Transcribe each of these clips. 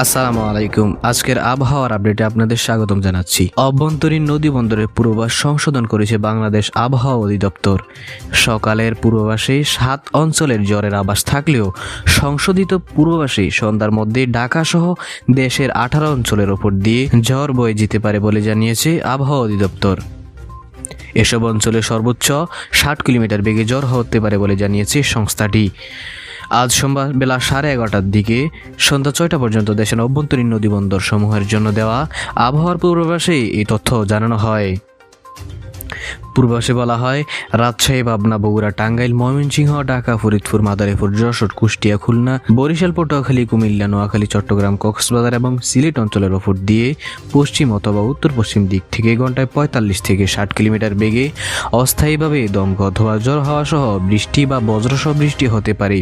আসসালামু আলাইকুম। আজকের আবহাওয়ার আপডেটে আপনাদের স্বাগতম জানাচ্ছি। অভ্যন্তরীণ নদী বন্দরের পূর্বাভাস সংশোধন করেছে বাংলাদেশ আবহাওয়া অধিদপ্তর। সকালের পূর্বাভাসে 7 অঞ্চলের ঝড়ের আভাস থাকলেও সংশোধিত পূর্বাভাসে সন্ধ্যার মধ্যে ঢাকাসহ দেশের 18 অঞ্চলের ওপর দিয়ে ঝড় বয়ে যেতে পারে বলে জানিয়েছে আবহাওয়া অধিদপ্তর। এসব অঞ্চলে সর্বোচ্চ 60 কিলোমিটার বেগে ঝড় হতে পারে বলে জানিয়েছে সংস্থাটি। আজ সোমবার বেলা 11:30টার দিকে সন্ধ্যা 6টা পর্যন্ত দেশের অভ্যন্তরীণ নদীবন্দর সমূহের জন্য দেওয়া আবহাওয়ার পূর্বাভাসে এই তথ্য জানানো হয়। পূর্বাভাসে বলা হয়, রাজশাহী, পাবনা, বগুড়া, টাঙ্গাইল, ময়মনসিংহ, ঢাকা, ফরিদপুর, মাদারীপুর, যশোর, কুষ্টিয়া, খুলনা, বরিশাল, পটুয়াখালী, কুমিল্লা, নোয়াখালী, চট্টগ্রাম, কক্সবাজার এবং সিলেট অঞ্চলের ওপর দিয়ে পশ্চিম অথবা উত্তর পশ্চিম দিক থেকে ঘন্টায় 45 থেকে 60 কিলোমিটার বেগে অস্থায়ীভাবে দমকা অথবা ঝড় হাওয়া সহ বৃষ্টি বা বজ্রসহ বৃষ্টি হতে পারে।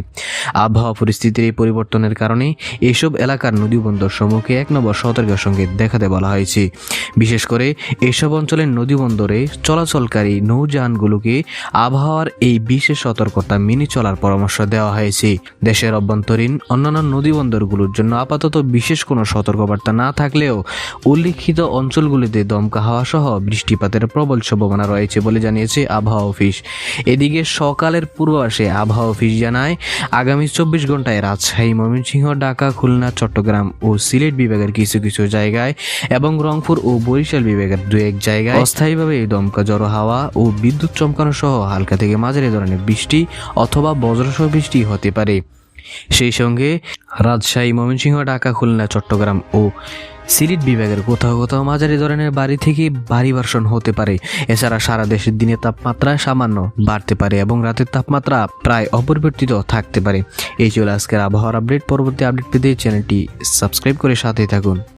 আবহাওয়া পরিস্থিতির এই পরিবর্তনের কারণে এসব এলাকার নদীবন্দর সমূহকে 1 নম্বর সতর্ক সংকেত দেখাতে বলা হয়েছে। বিশেষ করে এসব অঞ্চলের নদীবন্দরে চলাচলকারী নৌযানগুলোকে আবহাওয়ার এই বিশেষ সতর্কতা মেনে চলার পরামর্শ দেওয়া হয়েছে। দেশের অভ্যন্তরীণ অন্যান্য নদীবন্দরগুলোর জন্য আপাতত বিশেষ কোনো সতর্কবার্তা না থাকলেও উল্লিখিত অঞ্চলগুলিতে দমকা হাওয়া সহ বৃষ্টিপাতের প্রবল সম্ভাবনা রয়েছে বলে জানিয়েছে আবহাওয়া অফিস। এদিকে সকালের পূর্বাভাসে আবহাওয়া অফিস জানায়, আগামী 24 ঘন্টায় রাজশাহী, ময়মনসিংহ, ঢাকা, খুলনা, চট্টগ্রাম ও সিলেট বিভাগের কিছু কিছু জায়গায় এবং রংপুর ও বরিশাল বিভাগের 2-1 জায়গায় অস্থায়ীভাবে দমকা ঝড়ো হাওয়া ও বিদ্যুৎ চমকানো সহ হালকা থেকে মাঝারি ধরনের বৃষ্টি অথবা বজ্রসহ বৃষ্টি হতে পারে। সেই সঙ্গে রাজশাহী, ময়মনসিংহ, ঢাকা, খুলনা, চট্টগ্রাম ও সিলেট বিভাগের কোথাও কোথাও মাঝারি ধরনের ভারী থেকে ভারী বর্ষণ হতে পারে। এছাড়া সারা দেশের দিনে তাপমাত্রা সামান্য বাড়তে পারে এবং রাতের তাপমাত্রা প্রায় অপরিবর্তিত থাকতে পারে। এই ছিল আজকের আবহাওয়ার আপডেট। পরবর্তী আপডেট পেতে চ্যানেলটি সাবস্ক্রাইব করে সাথে থাকুন।